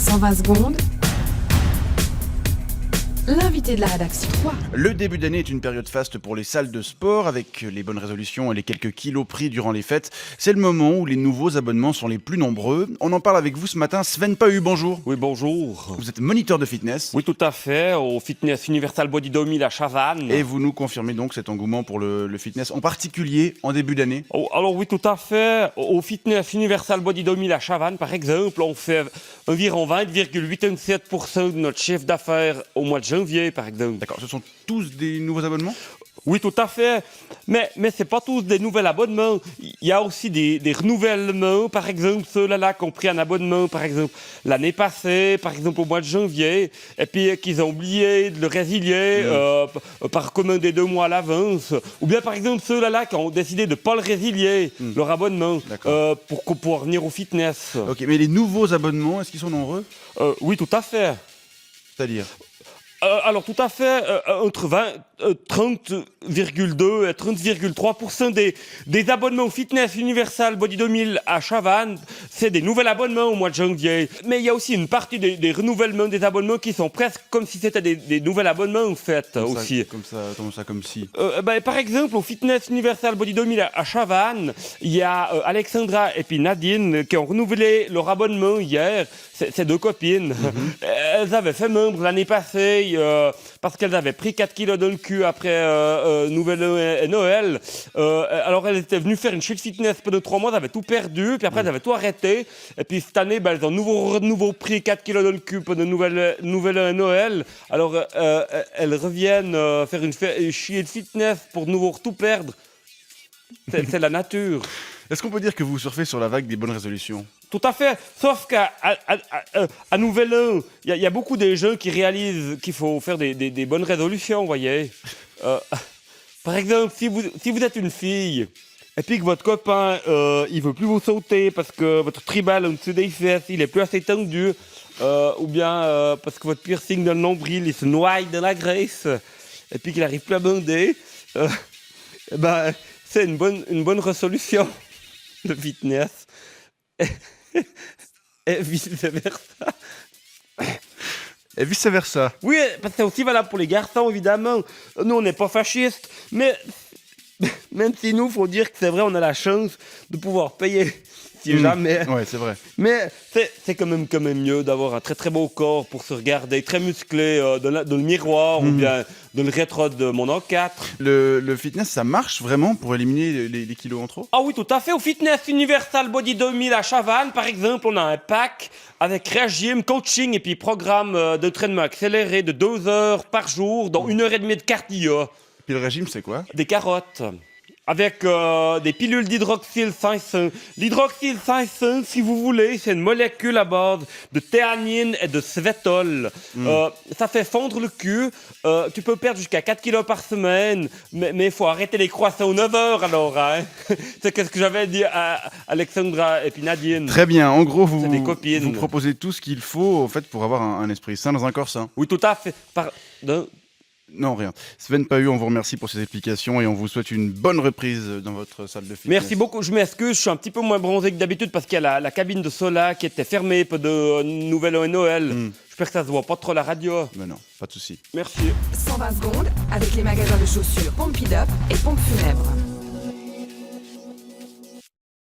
120 secondes. L'invité de la rédaction. Le début d'année est une période faste pour les salles de sport, avec les bonnes résolutions et les quelques kilos pris durant les fêtes. C'est le moment où les nouveaux abonnements sont les plus nombreux. On en parle avec vous ce matin. Sven Pahu, bonjour. Oui, bonjour. Vous êtes moniteur de fitness. Oui, tout à fait, au Fitness Universal Body 2000 à Chavannes. Et vous nous confirmez donc cet engouement pour le fitness, en particulier en début d'année. Alors oui, tout à fait. Au Fitness Universal Body 2000 à Chavannes, par exemple, on fait environ 20,87% de notre chiffre d'affaires au mois de janvier, par exemple. D'accord, ce sont tous des nouveaux abonnements ? Oui, tout à fait. Mais c'est pas tous des nouveaux abonnements. Il y a aussi des renouvellements. Par exemple, ceux-là qui ont pris un abonnement, par exemple, l'année passée, par exemple, au mois de janvier, et puis qu'ils ont oublié de le résilier par commander 2 mois à l'avance. Ou bien, par exemple, ceux-là qui ont décidé de ne pas le résilier, leur abonnement, pour pouvoir venir au fitness. Ok, mais les nouveaux abonnements, est-ce qu'ils sont nombreux ? Oui, tout à fait. C'est-à-dire ? Alors tout à fait, entre 30,2 et 30,3% des abonnements Fitness Universal Body 2000 à Chavannes, c'est des nouveaux abonnements au mois de janvier. Mais il y a aussi une partie des renouvellements des abonnements qui sont presque comme si c'était des nouveaux abonnements en fait comme aussi. Comme si. Par exemple, au Fitness Universal Body 2000 à Chavannes, il y a Alexandra et puis Nadine qui ont renouvelé leur abonnement hier. Ces 2 copines. Elles avaient fait membre l'année passée parce qu'elles avaient pris 4 kilos dans le cul après Nouvel An et Noël. Alors elles étaient venues faire une chute fitness pendant 3 mois, elles avaient tout perdu, puis après elles avaient tout arrêté. Et puis cette année, elles ont nouveau pris 4 kilos dans le cul pendant Nouvel An et Noël. Alors elles reviennent faire une chier de fitness pour nouveau tout perdre. C'est la nature. Est-ce qu'on peut dire que vous surfez sur la vague des bonnes résolutions ? Tout à fait, sauf qu'à Nouvel An, il y a beaucoup de gens qui réalisent qu'il faut faire des bonnes résolutions, vous voyez. Par exemple, si vous êtes une fille, et puis que votre copain, il veut plus vous sauter parce que votre tribal en dessous des fesses, il est plus assez tendu, ou bien parce que votre piercing dans le nombril, il se noie dans la graisse, et puis qu'il n'arrive plus à bander, c'est une bonne résolution, le fitness. Et vice-versa. Et vice-versa. Oui, parce que c'est aussi valable pour les garçons, évidemment. Nous, on n'est pas fascistes, mais même si nous, il faut dire que c'est vrai, on a la chance de pouvoir payer, si jamais. Ouais, c'est vrai. Mais c'est quand même mieux d'avoir un très très beau corps pour se regarder, très musclé dans le miroir ou bien dans le rétro de mon An4. Le fitness, ça marche vraiment pour éliminer les kilos en trop ? Ah oui, tout à fait. Au Fitness Universal Body 2000 à Chavannes, par exemple, on a un pack avec régime, coaching et puis programme d'entraînement accéléré de 2 heures par jour, dont 1h30 de cardio. Puis le régime, c'est quoi ? Des carottes. Avec des pilules d'hydroxyl 5,5. L'hydroxyl 5,5, si vous voulez, c'est une molécule à base de théanine et de svétol. Ça fait fondre le cul. Tu peux perdre jusqu'à 4 kilos par semaine, mais il faut arrêter les croissants aux 9 heures alors. Hein. C'est ce que j'avais dit à Alexandra et puis Nadine. Très bien. En gros, vous proposez tout ce qu'il faut en fait, pour avoir un esprit sain dans un corps sain. Oui, tout à fait. Pardon. Non, rien. Sven Pahu, on vous remercie pour ces explications et on vous souhaite une bonne reprise dans votre salle de fitness. Merci beaucoup. Je m'excuse, je suis un petit peu moins bronzé que d'habitude parce qu'il y a la cabine de Sola qui était fermée pour de Nouvel An et Noël. J'espère que ça se voit pas trop à la radio. Ben non, pas de souci. Merci. 120 secondes avec les magasins de chaussures Pompidop et Pompe Funèbre.